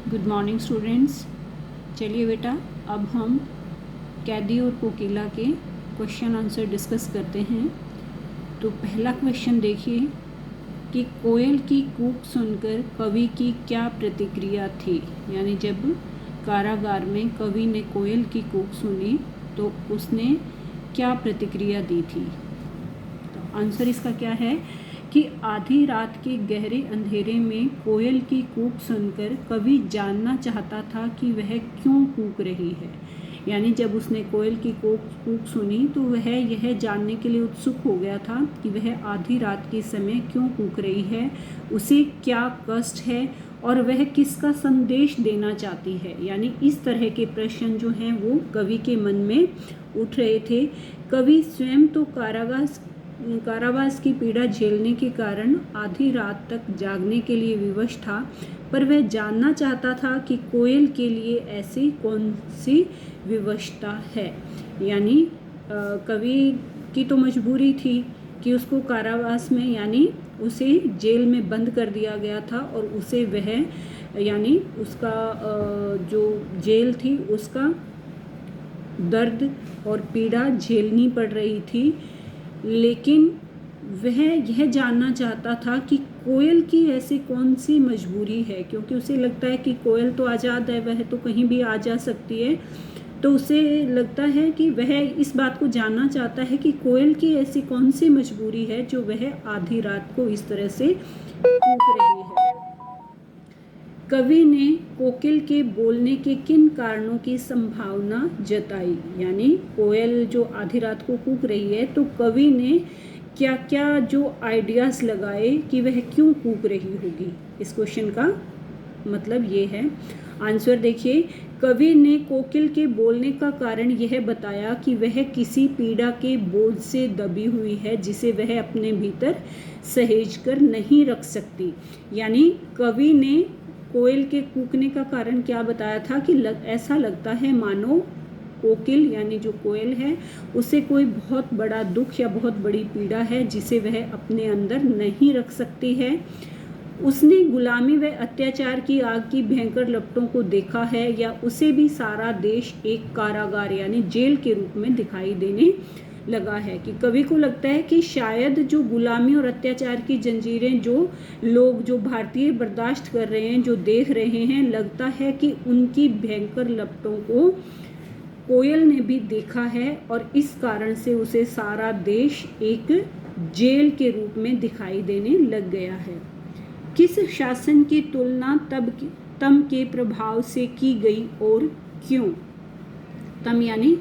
Good morning students. चलिए बेटा, अब हम कैदी और कोकिला के क्वेश्चन आंसर डिस्कस करते हैं। तो पहला क्वेश्चन देखिए कि कोयल की कूक सुनकर कवि की क्या प्रतिक्रिया थी। यानी जब कारागार में कवि ने कोयल की कूक सुनी तो उसने क्या प्रतिक्रिया दी थी। तो आंसर इसका क्या है कि आधी रात के गहरे अंधेरे में कोयल की कूक सुनकर कवि जानना चाहता था कि वह क्यों कूक रही है। यानी जब उसने कोयल की कूक सुनी तो वह यह जानने के लिए उत्सुक हो गया था कि वह आधी रात के समय क्यों कूक रही है, उसे क्या कष्ट है और वह किसका संदेश देना चाहती है। यानी इस तरह के प्रश्न जो हैं वो कवि के मन में उठ रहे थे। कवि स्वयं तो कारावास की पीड़ा झेलने के कारण आधी रात तक जागने के लिए विवश था, पर वह जानना चाहता था कि कोयल के लिए ऐसी कौन सी विवशता है। यानी कवि की तो मजबूरी थी कि उसको कारावास में यानी उसे जेल में बंद कर दिया गया था और उसे वह यानी उसका जो जेल थी उसका दर्द और पीड़ा झेलनी पड़ रही थी। लेकिन वह यह जानना चाहता था कि कोयल की ऐसी कौन सी मजबूरी है, क्योंकि उसे लगता है कि कोयल तो आज़ाद है, वह तो कहीं भी आ जा सकती है। तो उसे लगता है कि वह इस बात को जानना चाहता है कि कोयल की ऐसी कौन सी मजबूरी है जो वह आधी रात को इस तरह से कूक रही है। कवि ने कोकिल के बोलने के किन कारणों की संभावना जताई। यानी कोयल जो आधी रात को कूक रही है तो कवि ने क्या क्या जो आइडियाज़ लगाए कि वह क्यों कूक रही होगी। इस क्वेश्चन का मतलब ये है। आंसर देखिए, कवि ने कोकिल के बोलने का कारण यह बताया कि वह किसी पीड़ा के बोझ से दबी हुई है जिसे वह अपने भीतर सहेज कर नहीं रख सकती। यानी कवि ने कोयल के कूकने का कारण क्या बताया था कि ऐसा लगता है मानो कोकिल यानी जो कोयल है उसे कोई बहुत बड़ा दुख या बहुत बड़ी पीड़ा है जिसे वह अपने अंदर नहीं रख सकती है। उसने गुलामी व अत्याचार की आग की भयंकर लपटों को देखा है या उसे भी सारा देश एक कारागार यानी जेल के रूप में दिखाई देने लगा है। कि कवि को लगता है कि शायद जो गुलामी और अत्याचार की जंजीरें जो लोग जो भारतीय बर्दाश्त कर रहे हैं, जो देख रहे हैं, लगता है कि उनकी भयंकर लपटों को कोयल ने भी देखा है और इस कारण से उसे सारा देश एक जेल के रूप में दिखाई देने लग गया है। किस शासन की तुलना तम के प्रभाव से की गई और क्यों। तम यानी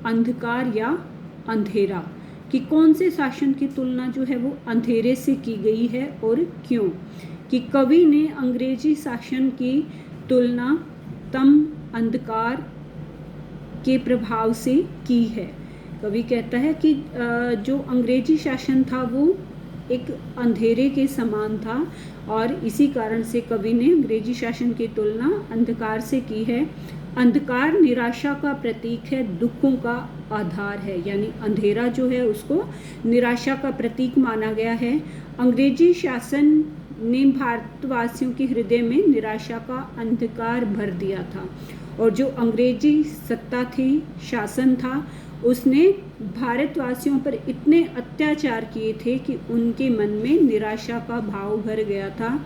अंधकार या अंधेरा, कि कौन से शासन की तुलना जो है वो अंधेरे से की गई है और क्यों। कि कवि ने अंग्रेजी शासन की तुलना तम अंधकार के प्रभाव से की है। कवि कहता है कि जो अंग्रेजी शासन था वो एक अंधेरे के समान था और इसी कारण से कवि ने अंग्रेजी शासन की तुलना अंधकार से की है। अंधकार निराशा का प्रतीक है, दुखों का आधार है। यानी अंधेरा जो है उसको निराशा का प्रतीक माना गया है। अंग्रेजी शासन ने भारतवासियों के हृदय में निराशा का अंधकार भर दिया था और जो अंग्रेजी सत्ता थी, शासन था, उसने भारतवासियों पर इतने अत्याचार किए थे कि उनके मन में निराशा का भाव भर गया था।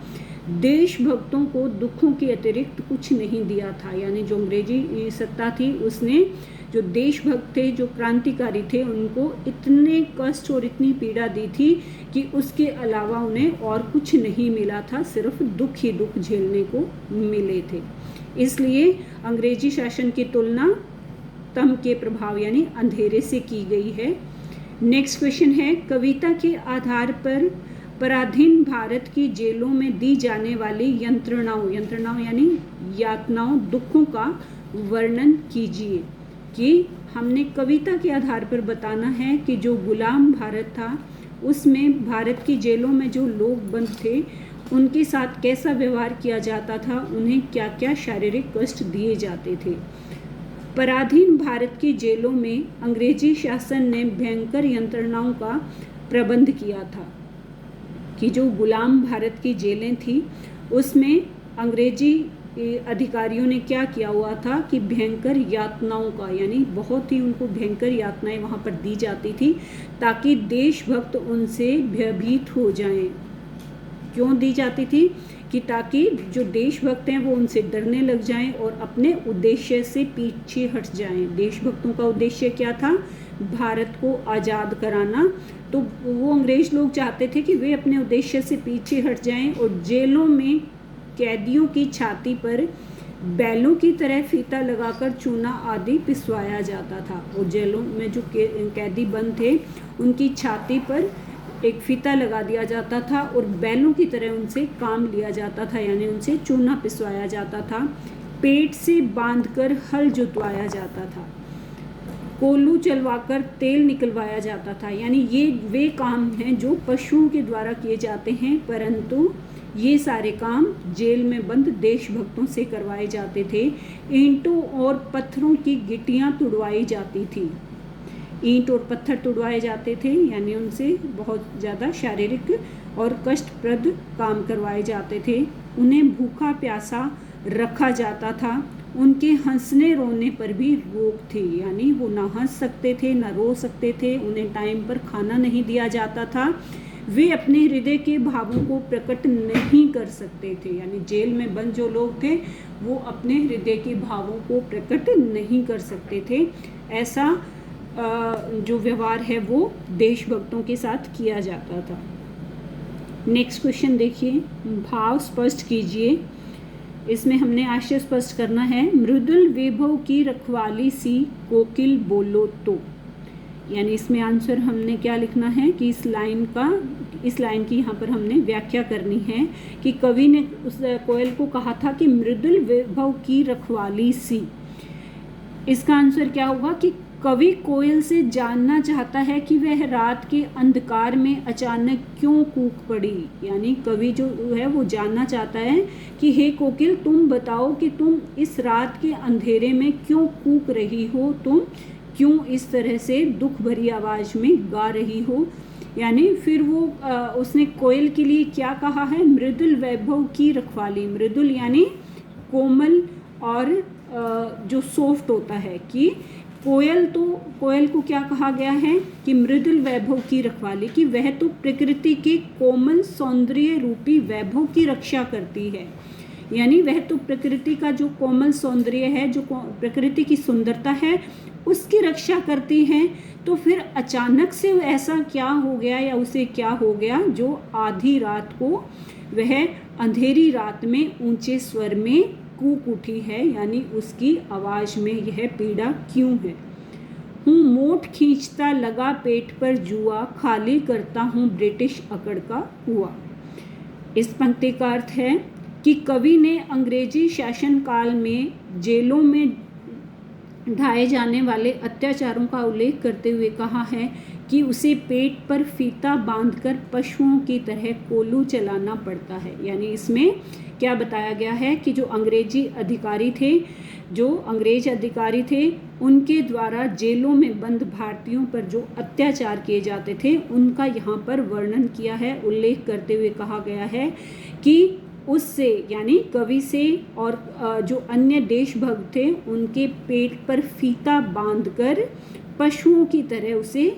देशभक्तों को दुखों के अतिरिक्त कुछ नहीं दिया था। यानी जो अंग्रेजी सत्ता थी उसने जो देशभक्त थे, जो क्रांतिकारी थे, उनको इतने कष्ट और इतनी पीड़ा दी थी कि उसके अलावा उन्हें और कुछ नहीं मिला था, सिर्फ दुख ही दुख झेलने को मिले थे। इसलिए अंग्रेजी शासन की तुलना तम के प्रभाव यानी अंधेरे से की गई है। नेक्स्ट क्वेश्चन है, कविता के आधार पर पराधीन भारत की जेलों में दी जाने वाली यंत्रणाओं यानी यातनाओं, दुखों का वर्णन कीजिए। कि हमने कविता के आधार पर बताना है कि जो गुलाम भारत था उसमें भारत की जेलों में जो लोग बंद थे उनके साथ कैसा व्यवहार किया जाता था, उन्हें क्या क्या शारीरिक कष्ट दिए जाते थे। पराधीन भारत की जेलों में अंग्रेजी शासन ने भयंकर यंत्रणाओं का प्रबंध किया था। कि जो गुलाम भारत की जेलें थी उसमें अंग्रेजी अधिकारियों ने क्या किया हुआ था कि भयंकर यातनाओं का, यानी बहुत ही उनको भयंकर यातनाएं वहाँ पर दी जाती थी ताकि देशभक्त उनसे भयभीत हो जाएं। क्यों दी जाती थी? कि ताकि जो देशभक्त हैं वो उनसे डरने लग जाएं और अपने उद्देश्य से पीछे हट जाएं। देशभक्तों का उद्देश्य क्या था? भारत को आज़ाद कराना। तो वो अंग्रेज लोग चाहते थे कि वे अपने उद्देश्य से पीछे हट जाएं और जेलों में कैदियों की छाती पर बैलों की तरह फीता लगाकर चूना आदि पिसवाया जाता था। और जेलों में जो कैदी बंद थे उनकी छाती पर एक फीता लगा दिया जाता था और बैलों की तरह उनसे काम लिया जाता था, यानी उनसे चूना पिसवाया जाता था। पेट से बांधकर हल जुतवाया जाता था, कोल्हू चलवाकर तेल निकलवाया जाता था। यानी ये वे काम हैं जो पशुओं के द्वारा किए जाते हैं, परंतु ये सारे काम जेल में बंद देशभक्तों से करवाए जाते थे। ईंटों और पत्थरों की गिट्टियाँ तुड़वाई जाती थी। ईंट और पत्थर तुड़वाए जाते थे, यानी उनसे बहुत ज़्यादा शारीरिक और कष्टप्रद काम करवाए जाते थे। उन्हें भूखा प्यासा रखा जाता था। उनके हंसने रोने पर भी रोक थी, यानी वो ना हंस सकते थे ना रो सकते थे। उन्हें टाइम पर खाना नहीं दिया जाता था। वे अपने हृदय के भावों को प्रकट नहीं कर सकते थे, यानी जेल में बंद जो लोग थे वो अपने हृदय के भावों को प्रकट नहीं कर सकते थे। ऐसा जो व्यवहार है वो देशभक्तों के साथ किया जाता था। नेक्स्ट क्वेश्चन देखिए, भाव स्पष्ट कीजिए। इसमें हमने आशय स्पष्ट करना है। मृदुल वैभव की रखवाली सी कोकिल बोलो तो, यानी इसमें आंसर हमने क्या लिखना है कि इस लाइन की यहाँ पर हमने व्याख्या करनी है कि कवि ने उस कोयल को कहा था कि मृदुल वैभव की रखवाली सी। इसका आंसर क्या होगा कि कवि कोयल से जानना चाहता है कि वह रात के अंधकार में अचानक क्यों कूक पड़ी। यानी कवि जो है वो जानना चाहता है कि हे कोकिल, तुम बताओ कि तुम इस रात के अंधेरे में क्यों कूक रही हो, तुम क्यों इस तरह से दुख भरी आवाज़ में गा रही हो। यानी फिर वो उसने कोयल के लिए क्या कहा है? मृदुल वैभव की रखवाली। मृदुल यानी कोमल और जो सॉफ्ट होता है, कि कोयल को क्या कहा गया है कि मृदुल वैभव की रखवाली, कि वह तो प्रकृति के कोमल सौंदर्य रूपी वैभव की रक्षा करती है। यानी वह तो प्रकृति का जो कोमल सौंदर्य है, जो प्रकृति की सुंदरता है, उसकी रक्षा करती है। तो फिर अचानक से ऐसा क्या हो गया या उसे क्या हो गया जो आधी रात को वह अंधेरी रात में ऊंचे स्वर में कूक उठी है, यानी उसकी आवाज़ में यह पीड़ा क्यों है। हूँ मोट खींचता लगा पेट पर जुआ, खाली करता हूँ ब्रिटिश अकड़ का कुआ। इस पंक्ति का अर्थ है कि कवि ने अंग्रेजी शासन काल में जेलों में ढाए जाने वाले अत्याचारों का उल्लेख करते हुए कहा है कि उसे पेट पर फीता बांधकर पशुओं की तरह कोल्हू चलाना पड़ता है। यानी इसमें क्या बताया गया है कि जो अंग्रेज अधिकारी थे उनके द्वारा जेलों में बंद भारतीयों पर जो अत्याचार किए जाते थे उनका यहाँ पर वर्णन किया है। उल्लेख करते हुए कहा गया है कि उससे, यानी कवि से और जो अन्य देशभक्त थे उनके पेट पर फीता बांधकर पशुओं की तरह उसे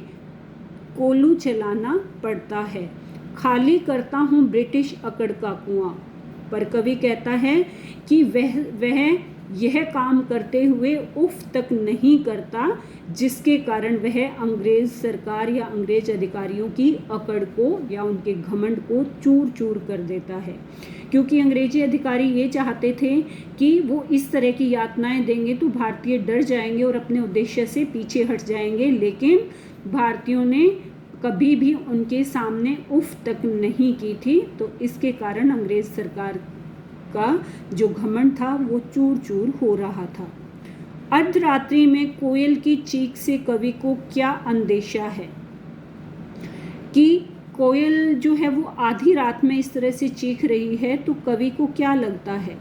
कोल्हू चलाना पड़ता है। खाली करता हूँ ब्रिटिश अकड़ का कुआं। पर कवि कहता है कि वह यह काम करते हुए उफ तक नहीं करता, जिसके कारण वह अंग्रेज सरकार या अंग्रेज अधिकारियों की अकड़ को या उनके घमंड को चूर चूर कर देता है। क्योंकि अंग्रेजी अधिकारी ये चाहते थे कि वो इस तरह की यातनाएं देंगे तो भारतीय डर जाएंगे और अपने उद्देश्य से पीछे हट जाएंगे, लेकिन भारतीयों ने कभी भी उनके सामने उफ तक नहीं की थी। तो इसके कारण अंग्रेज सरकार का जो घमंड था वो चूर चूर हो रहा था। अर्धरात्रि में कोयल की चीख से कवि को क्या अंदेशा है कि कोयल जो है वो आधी रात में इस तरह से चीख रही है, तो कवि को क्या लगता है?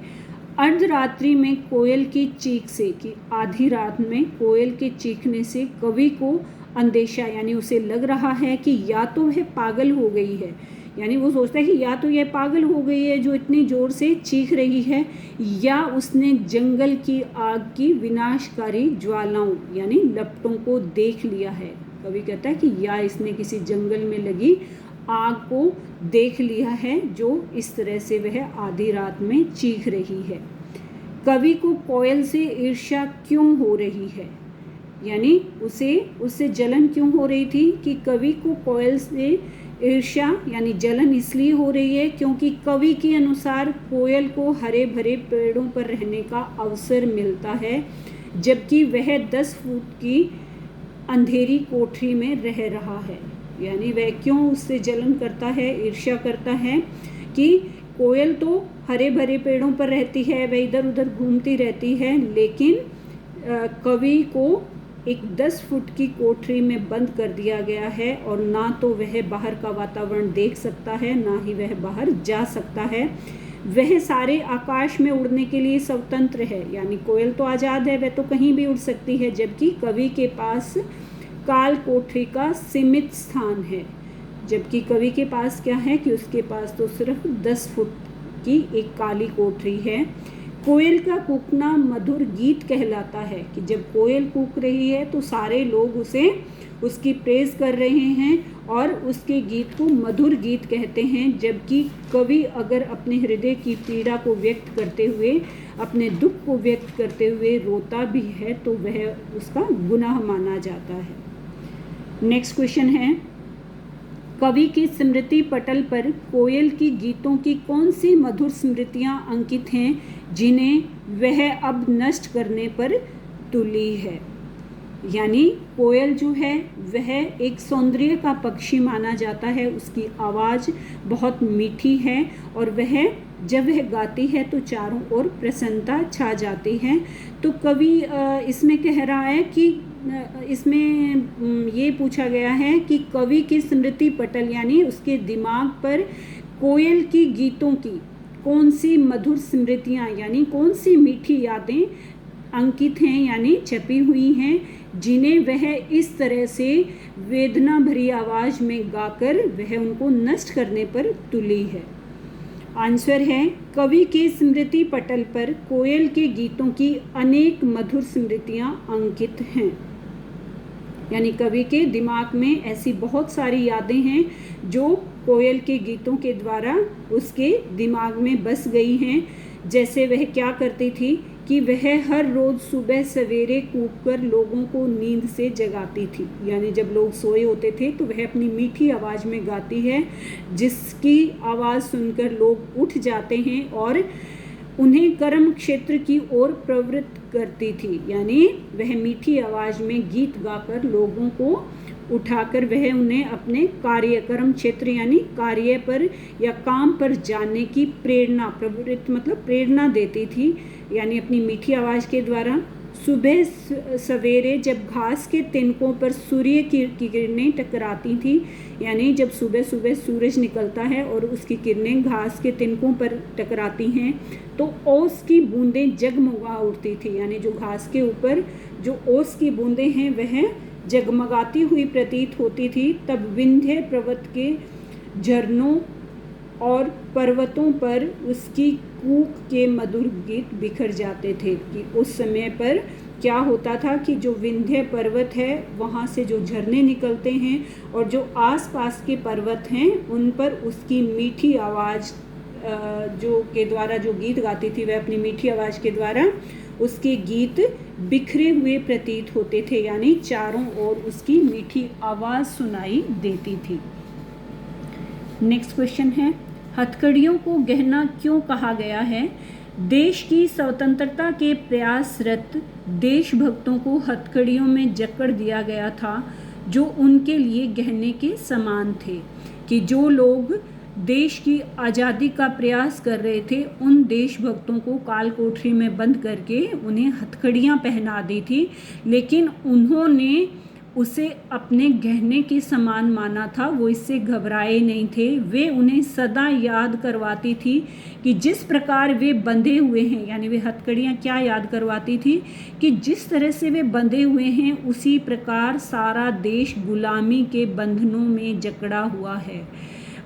अर्धरात्रि में कोयल की चीख से, कि आधी रात में कोयल के चीखने से कवि को अंदेशा, यानी उसे लग रहा है कि या तो वह पागल हो गई है यानी वो सोचता है कि या तो ये पागल हो गई है जो इतनी ज़ोर से चीख रही है, या उसने जंगल की आग की विनाशकारी ज्वालाओं यानी लपटों को देख लिया है। कवि कहता है कि या इसने किसी जंगल में लगी आग को देख लिया है जो इस तरह से वह आधी रात में चीख रही है। कवि को कोयल से ईर्ष्या क्यों हो रही है, यानी उससे जलन क्यों हो रही थी कि कवि को कोयल से ईर्ष्या यानी जलन इसलिए हो रही है क्योंकि कवि के अनुसार कोयल को हरे भरे पेड़ों पर रहने का अवसर मिलता है, जबकि वह 10 फुट की अंधेरी कोठरी में रह रहा है। यानी वह क्यों उससे जलन करता है, ईर्ष्या करता है कि कोयल तो हरे भरे पेड़ों पर रहती है, वह इधर उधर घूमती रहती है, लेकिन कवि को एक 10 फुट की कोठरी में बंद कर दिया गया है और ना तो वह बाहर का वातावरण देख सकता है, ना ही वह बाहर जा सकता है। वह सारे आकाश में उड़ने के लिए स्वतंत्र है, यानी कोयल तो आज़ाद है, वह तो कहीं भी उड़ सकती है, जबकि कवि के पास काल कोठरी का सीमित स्थान है। जबकि कवि के पास क्या है कि उसके पास तो सिर्फ 10 फुट की एक काली कोठरी है। कोयल का कूकना मधुर गीत कहलाता है कि जब कोयल कूक रही है तो सारे लोग उसकी प्रेज़ कर रहे हैं और उसके गीत को मधुर गीत कहते हैं। जबकि कवि अगर अपने हृदय की पीड़ा को व्यक्त करते हुए, अपने दुख को व्यक्त करते हुए रोता भी है तो वह उसका गुनाह माना जाता है। नेक्स्ट क्वेश्चन है, कवि की स्मृति पटल पर कोयल की गीतों की कौन सी मधुर स्मृतियां अंकित हैं जिन्हें वह अब नष्ट करने पर तुली है। यानी कोयल जो है वह एक सौंदर्य का पक्षी माना जाता है, उसकी आवाज़ बहुत मीठी है और जब वह गाती है तो चारों ओर प्रसन्नता छा जाती है। तो कवि इसमें कह रहा है कि इसमें ये पूछा गया है कि कवि की स्मृति पटल यानी उसके दिमाग पर कोयल की गीतों की कौन सी मधुर स्मृतियाँ यानी कौन सी मीठी यादें अंकित हैं यानी छपी हुई हैं, जिन्हें वह इस तरह से वेदना भरी आवाज़ में गाकर वह उनको नष्ट करने पर तुली है। आंसर है, कवि के स्मृति पटल पर कोयल के गीतों की अनेक मधुर स्मृतियाँ अंकित हैं। यानी कवि के दिमाग में ऐसी बहुत सारी यादें हैं जो कोयल के गीतों के द्वारा उसके दिमाग में बस गई हैं। जैसे वह क्या करती थी कि वह हर रोज़ सुबह सवेरे कूककर लोगों को नींद से जगाती थी। यानी जब लोग सोए होते थे तो वह अपनी मीठी आवाज़ में गाती है, जिसकी आवाज़ सुनकर लोग उठ जाते हैं और उन्हें कर्म क्षेत्र की ओर प्रवृत्त करती थी। यानी वह मीठी आवाज़ में गीत गाकर लोगों को उठाकर वह उन्हें अपने कर्म क्षेत्र यानी कार्य पर या काम पर जाने की प्रवृत्त मतलब प्रेरणा देती थी। यानी अपनी मीठी आवाज़ के द्वारा सुबह सवेरे जब घास के तिनकों पर सूर्य की किरणें टकराती थी, यानी जब सुबह सुबह सूरज निकलता है और उसकी किरणें घास के तिनकों पर टकराती हैं तो ओस की बूंदें जगमगा उठती थी। यानी जो घास के ऊपर जो ओस की बूंदें हैं वह जगमगाती हुई प्रतीत होती थी। तब विंध्य पर्वत के झरनों और पर्वतों पर उसकी कूक के मधुर गीत बिखर जाते थे। कि उस समय पर क्या होता था कि जो विंध्य पर्वत है वहाँ से जो झरने निकलते हैं और जो आसपास के पर्वत हैं उन पर उसकी मीठी आवाज़ के द्वारा जो गीत गाती थी वह अपनी मीठी आवाज़ के द्वारा उसके गीत बिखरे हुए प्रतीत होते थे। यानी चारों ओर उसकी मीठी आवाज़ सुनाई देती थी। नेक्स्ट क्वेश्चन है, हथकड़ियों को गहना क्यों कहा गया है? देश की स्वतंत्रता के प्रयासरत देशभक्तों को हथकड़ियों में जकड़ दिया गया था जो उनके लिए गहने के समान थे। कि जो लोग देश की आज़ादी का प्रयास कर रहे थे उन देशभक्तों को काल कोठरी में बंद करके उन्हें हथकड़ियाँ पहना दी थी, लेकिन उन्होंने उसे अपने गहने के समान माना था। वो इससे घबराए नहीं थे। वे उन्हें सदा याद करवाती थी कि जिस प्रकार वे बंधे हुए हैं, यानी वे हथकड़ियाँ क्या याद करवाती थी कि जिस तरह से वे बंधे हुए हैं उसी प्रकार सारा देश गुलामी के बंधनों में जकड़ा हुआ है।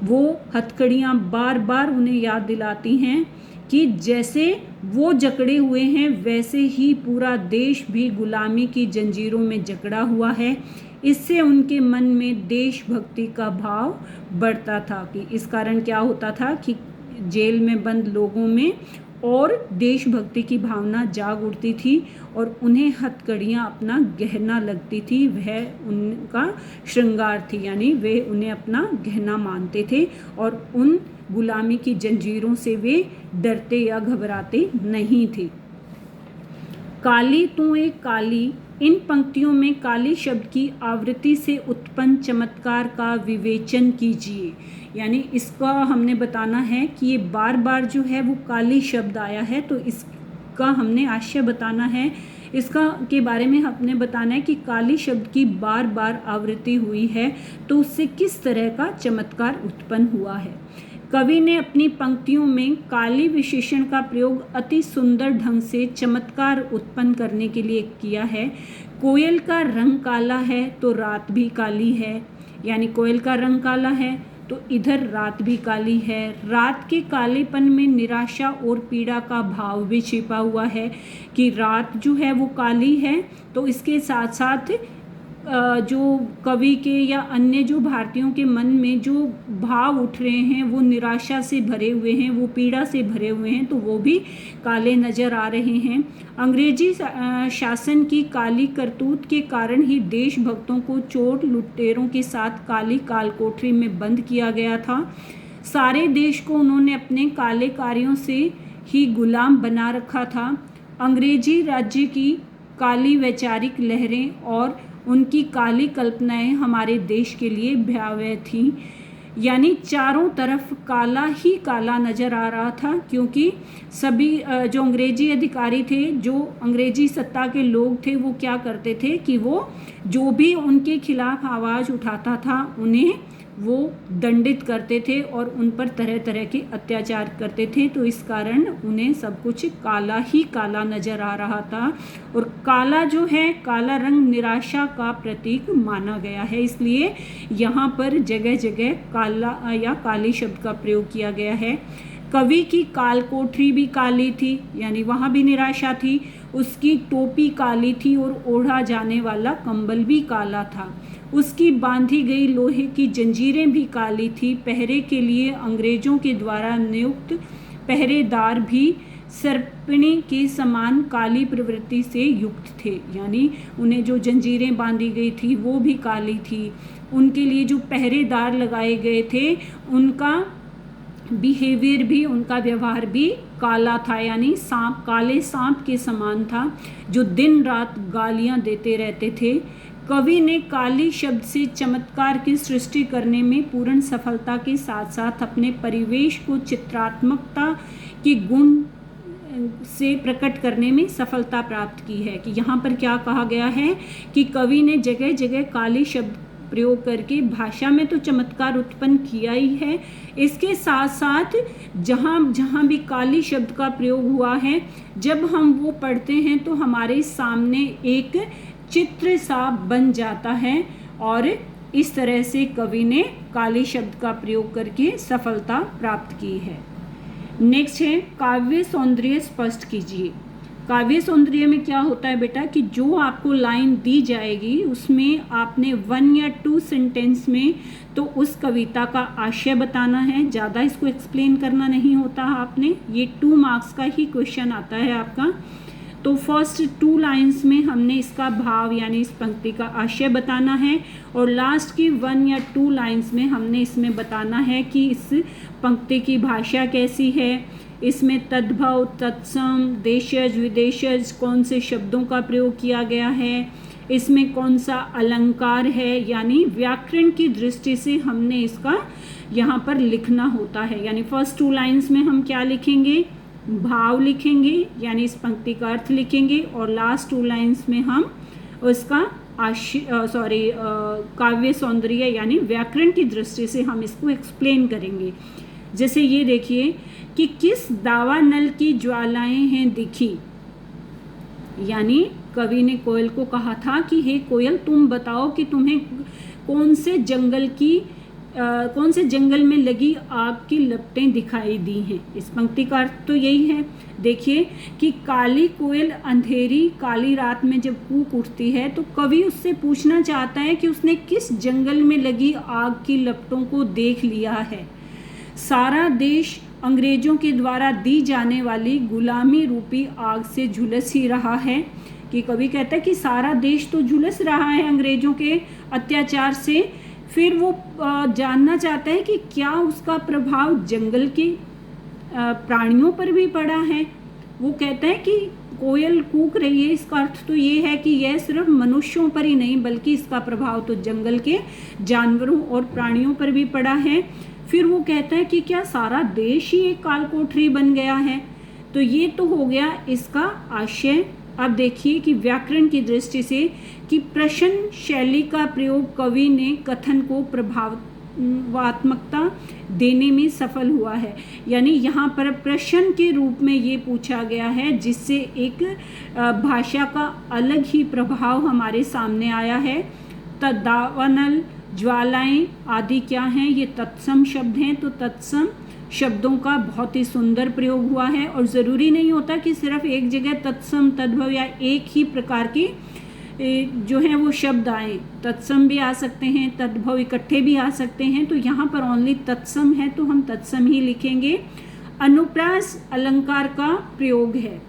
वो हथकड़ियाँ बार बार उन्हें याद दिलाती हैं कि जैसे वो जकड़े हुए हैं वैसे ही पूरा देश भी गुलामी की जंजीरों में जकड़ा हुआ है। इससे उनके मन में देशभक्ति का भाव बढ़ता था कि इस कारण क्या होता था कि जेल में बंद लोगों में और देशभक्ति की भावना जाग उठती थी और उन्हें हथकड़ियाँ अपना गहना लगती थी, वह उनका श्रृंगार थी, यानी वे उन्हें अपना गहना मानते थे और उन गुलामी की जंजीरों से वे डरते या घबराते नहीं थे। काली तू एक काली, इन पंक्तियों में काली शब्द की आवृत्ति से उत्पन्न चमत्कार का विवेचन कीजिए। यानी इसका हमने बताना है कि ये बार बार जो है वो काली शब्द आया है, तो इसका हमने आशय बताना है, इसका के बारे में हमने बताना है कि काली शब्द की बार बार आवृत्ति हुई है तो उससे किस तरह का चमत्कार उत्पन्न हुआ है। कवि ने अपनी पंक्तियों में काली विशेषण का प्रयोग अति सुंदर ढंग से चमत्कार उत्पन्न करने के लिए किया है। कोयल का रंग काला है तो रात भी काली है, यानी कोयल का रंग काला है तो इधर रात भी काली है। रात के कालेपन में निराशा और पीड़ा का भाव भी छिपा हुआ है कि रात जो है वो काली है, तो इसके साथ साथ जो कवि के या अन्य जो भारतीयों के मन में जो भाव उठ रहे हैं वो निराशा से भरे हुए हैं, वो पीड़ा से भरे हुए हैं, तो वो भी काले नज़र आ रहे हैं। अंग्रेजी शासन की काली करतूत के कारण ही देशभक्तों को चोर लुटेरों के साथ काली काल कोठरी में बंद किया गया था। सारे देश को उन्होंने अपने काले कार्यों से ही गुलाम बना रखा था। अंग्रेजी राज्य की काली वैचारिक लहरें और उनकी काली कल्पनाएं हमारे देश के लिए भयावह थीं, यानी चारों तरफ काला ही काला नज़र आ रहा था, क्योंकि सभी जो अंग्रेजी अधिकारी थे, जो अंग्रेजी सत्ता के लोग थे, वो क्या करते थे कि वो जो भी उनके खिलाफ आवाज़ उठाता था उन्हें वो दंडित करते थे और उन पर तरह तरह के अत्याचार करते थे। तो इस कारण उन्हें सब कुछ काला ही काला नज़र आ रहा था और काला जो है, काला रंग निराशा का प्रतीक माना गया है, इसलिए यहाँ पर जगह जगह काला या काली शब्द का प्रयोग किया गया है। कवि की काल कोठरी भी काली थी, यानी वहाँ भी निराशा थी। उसकी टोपी काली थी और ओढ़ा जाने वाला कंबल भी काला था। उसकी बांधी गई लोहे की जंजीरें भी काली थी। पहरे के लिए अंग्रेजों के द्वारा नियुक्त पहरेदार भी सर्पिणी के समान काली प्रवृत्ति से युक्त थे, यानी उन्हें जो जंजीरें बांधी गई थी वो भी काली थी। उनके लिए जो पहरेदार लगाए गए थे उनका बिहेवियर भी, उनका व्यवहार भी काला था, यानी सांप, काले सांप के समान था जो दिन रात गालियां देते रहते थे। कवि ने काली शब्द से चमत्कार की सृष्टि करने में पूर्ण सफलता के साथ साथ अपने परिवेश को चित्रात्मकता के गुण से प्रकट करने में सफलता प्राप्त की है। कि यहाँ पर क्या कहा गया है कि कवि ने जगह जगह काली शब्द प्रयोग करके भाषा में तो चमत्कार उत्पन्न किया ही है, इसके साथ साथ जहाँ जहाँ भी काली शब्द का प्रयोग हुआ है, जब हम वो पढ़ते हैं तो हमारे सामने एक चित्र सा बन जाता है और इस तरह से कवि ने काली शब्द का प्रयोग करके सफलता प्राप्त की है। नेक्स्ट है काव्य सौंदर्य स्पष्ट कीजिए। काव्य सौंदर्य में क्या होता है बेटा कि जो आपको लाइन दी जाएगी उसमें आपने 1 या 2 सेंटेंस में तो उस कविता का आशय बताना है, ज़्यादा इसको एक्सप्लेन करना नहीं होता आपने। ये 2 मार्क्स का ही क्वेश्चन आता है आपका। तो फर्स्ट 2 लाइंस में हमने इसका भाव यानी इस पंक्ति का आशय बताना है और लास्ट की 1 या 2 लाइंस में हमने इसमें बताना है कि इस पंक्ति की भाषा कैसी है, इसमें तद्भव, तत्सम, देशज, विदेशज कौन से शब्दों का प्रयोग किया गया है, इसमें कौन सा अलंकार है, यानी व्याकरण की दृष्टि से हमने इसका यहाँ पर लिखना होता है। यानी फर्स्ट 2 लाइंस में हम क्या लिखेंगे, भाव लिखेंगे यानी इस पंक्ति का अर्थ लिखेंगे और लास्ट 2 लाइंस में हम उसका काव्य सौंदर्य यानी व्याकरण की दृष्टि से हम इसको एक्सप्लेन करेंगे। जैसे ये देखिए कि किस दावानल की ज्वालाएं हैं दिखी, यानी कवि ने कोयल को कहा था कि हे कोयल तुम बताओ कि तुम्हें कौन से जंगल की कौन से जंगल में लगी आग की लपटें दिखाई दी हैं। इस पंक्ति का अर्थ तो यही है। देखिए कि काली कोयल अंधेरी काली रात में जब कूक उठती है तो कवि उससे पूछना चाहता है कि उसने किस जंगल में लगी आग की लपटों को देख लिया है। सारा देश अंग्रेजों के द्वारा दी जाने वाली गुलामी रूपी आग से झुलस ही रहा है। कि कवि कहता है कि सारा देश तो झुलस रहा है अंग्रेजों के अत्याचार से। फिर वो जानना चाहता है कि क्या उसका प्रभाव जंगल के प्राणियों पर भी पड़ा है। वो कहता है कि कोयल कूक रही है, इसका अर्थ तो ये है कि यह सिर्फ मनुष्यों पर ही नहीं बल्कि इसका प्रभाव तो जंगल के जानवरों और प्राणियों पर भी पड़ा है। फिर वो कहता है कि क्या सारा देश ही एक काल कोठरी बन गया है। तो ये तो हो गया इसका आशय। अब देखिए कि व्याकरण की दृष्टि से कि प्रश्न शैली का प्रयोग कवि ने कथन को प्रभावात्मकता देने में सफल हुआ है। यानी यहाँ पर प्रश्न के रूप में ये पूछा गया है जिससे एक भाषा का अलग ही प्रभाव हमारे सामने आया है। तदावनल ज्वालाएं आदि क्या हैं, ये तत्सम शब्द हैं। तो तत्सम शब्दों का बहुत ही सुंदर प्रयोग हुआ है और ज़रूरी नहीं होता कि सिर्फ एक जगह तत्सम तद्भव या एक ही प्रकार के जो हैं वो शब्द आए। तत्सम भी आ सकते हैं, तद्भव इकट्ठे भी आ सकते हैं। तो यहाँ पर ओनली तत्सम है तो हम तत्सम ही लिखेंगे। अनुप्रास अलंकार का प्रयोग है,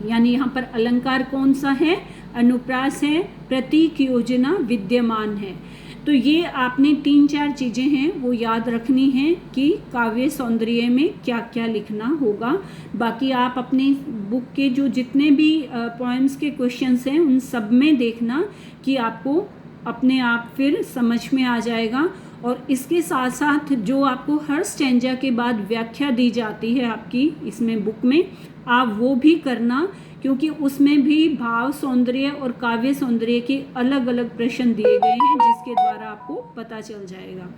यानी यहाँ पर अलंकार कौन सा है, अनुप्रास है। प्रतीक योजना विद्यमान है। तो ये आपने 3-4 चीज़ें हैं वो याद रखनी हैं कि काव्य सौंदर्य में क्या क्या लिखना होगा। बाकी आप अपने बुक के जो जितने भी पोएम्स के क्वेश्चंस हैं उन सब में देखना कि आपको अपने आप फिर समझ में आ जाएगा। और इसके साथ साथ जो आपको हर स्टैंजा के बाद व्याख्या दी जाती है आपकी इसमें बुक में, आप वो भी करना, क्योंकि उसमें भी भाव सौंदर्य और काव्य सौंदर्य के अलग अलग प्रश्न दिए गए हैं जिसके द्वारा आपको पता चल जाएगा।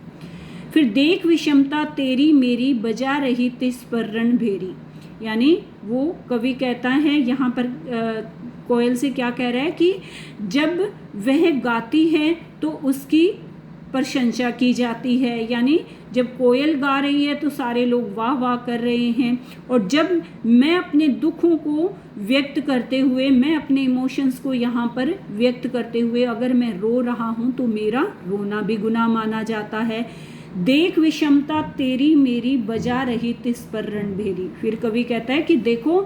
फिर देख विषमता तेरी मेरी बजा रही तिस पर रण भेरी, यानी वो कवि कहता है यहाँ पर कोयल से क्या कह रहा है कि जब वह गाती है तो उसकी प्रशंसा की जाती है। यानी जब कोयल गा रही है तो सारे लोग वाह वाह कर रहे हैं, और जब मैं अपने दुखों को व्यक्त करते हुए, मैं अपने इमोशंस को यहाँ पर व्यक्त करते हुए अगर मैं रो रहा हूँ तो मेरा रोना भी गुनाह माना जाता है। देख विषमता तेरी मेरी बजा रही तिस पर रणभेरी। फिर कवि कहता है कि देखो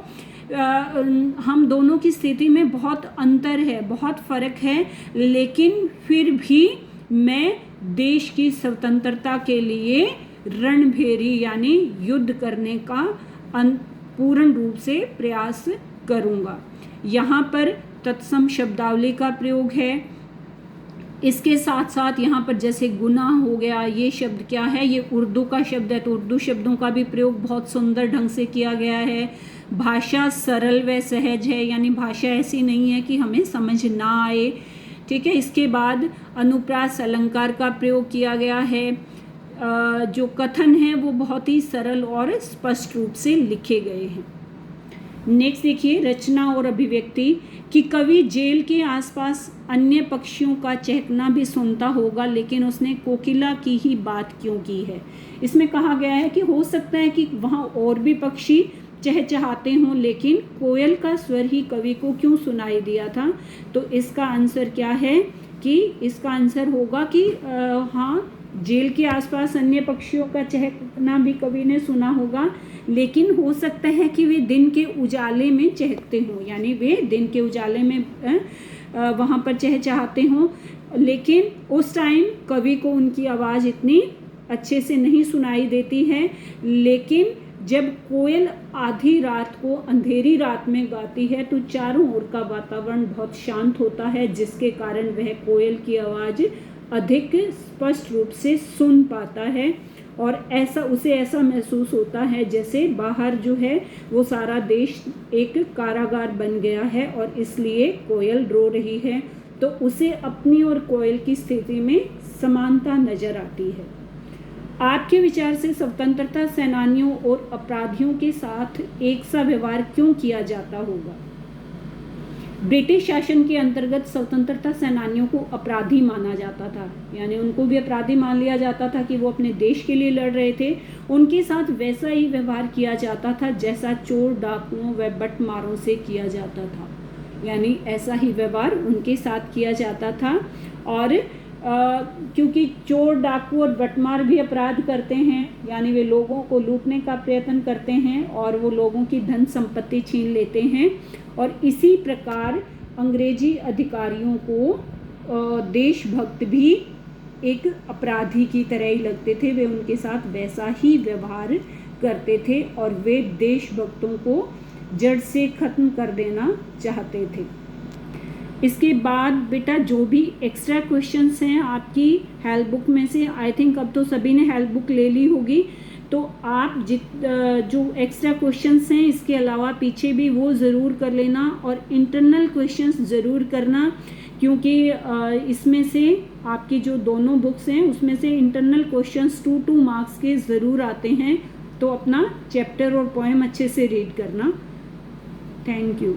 हम दोनों की स्थिति में बहुत अंतर है, बहुत फर्क है, लेकिन फिर भी मैं देश की स्वतंत्रता के लिए रणभेरी यानी युद्ध करने का पूर्ण रूप से प्रयास करूँगा। यहाँ पर तत्सम शब्दावली का प्रयोग है। इसके साथ साथ यहाँ पर जैसे गुनाह हो गया, ये शब्द क्या है, ये उर्दू का शब्द है, तो उर्दू शब्दों का भी प्रयोग बहुत सुंदर ढंग से किया गया है। भाषा सरल व सहज है, यानी भाषा ऐसी नहीं है कि हमें समझ ना आए। ठीक है। इसके बाद अनुप्रास अलंकार का प्रयोग किया गया है। जो कथन हैं वो बहुत ही सरल और स्पष्ट रूप से लिखे गए हैं। नेक्स्ट देखिए रचना और अभिव्यक्ति कि कवि जेल के आसपास अन्य पक्षियों का चहकना भी सुनता होगा, लेकिन उसने कोकिला की ही बात क्यों की है। इसमें कहा गया है कि हो सकता है कि वहाँ और भी पक्षी चहचहाते हों, लेकिन कोयल का स्वर ही कवि को क्यों सुनाई दिया था। तो इसका आंसर क्या है कि इसका आंसर होगा कि हाँ, जेल के आसपास अन्य पक्षियों का चहकना भी कवि ने सुना होगा, लेकिन हो सकता है कि वे दिन के उजाले में चहकते हों, यानी वे दिन के उजाले में वहाँ पर चहचहाते हों, लेकिन उस टाइम कवि को उनकी आवाज़ इतनी अच्छे से नहीं सुनाई देती है। लेकिन जब कोयल आधी रात को अंधेरी रात में गाती है तो चारों ओर का वातावरण बहुत शांत होता है, जिसके कारण वह कोयल की आवाज़ अधिक स्पष्ट रूप से सुन पाता है, और उसे ऐसा महसूस होता है जैसे बाहर जो है वो सारा देश एक कारागार बन गया है और इसलिए कोयल रो रही है। तो उसे अपनी और कोयल की स्थिति में समानता नजर आती है। आपके विचार से स्वतंत्रता सेनानियों और अपराधियों के साथ एक सा व्यवहार क्यों किया जाता होगा। ब्रिटिश शासन के अंतर्गत स्वतंत्रता सेनानियों को अपराधी माना जाता था, यानी उनको भी अपराधी मान लिया जाता था कि वो अपने देश के लिए लड़ रहे थे। उनके साथ वैसा ही व्यवहार किया जाता था जैसा चोर, डाकुओं व बटमारों से किया जाता था, यानी ऐसा ही व्यवहार उनके साथ किया जाता था। और क्योंकि चोर, डाकू और बटमार भी अपराध करते हैं, यानी वे लोगों को लूटने का प्रयत्न करते हैं और वो लोगों की धन संपत्ति छीन लेते हैं, और इसी प्रकार अंग्रेजी अधिकारियों को देशभक्त भी एक अपराधी की तरह ही लगते थे। वे उनके साथ वैसा ही व्यवहार करते थे और वे देशभक्तों को जड़ से ख़त्म कर देना चाहते थे। इसके बाद बेटा जो भी एक्स्ट्रा क्वेश्चंस हैं आपकी हेल्प बुक में से, आई थिंक अब तो सभी ने हेल्प बुक ले ली होगी, तो आप जो एक्स्ट्रा क्वेश्चंस हैं इसके अलावा पीछे भी वो ज़रूर कर लेना, और इंटरनल क्वेश्चंस ज़रूर करना, क्योंकि इसमें से आपकी जो दोनों बुक्स हैं उसमें से इंटरनल क्वेश्चंस 2 मार्क्स के ज़रूर आते हैं। तो अपना चैप्टर और पोएम अच्छे से रीड करना। Thank you.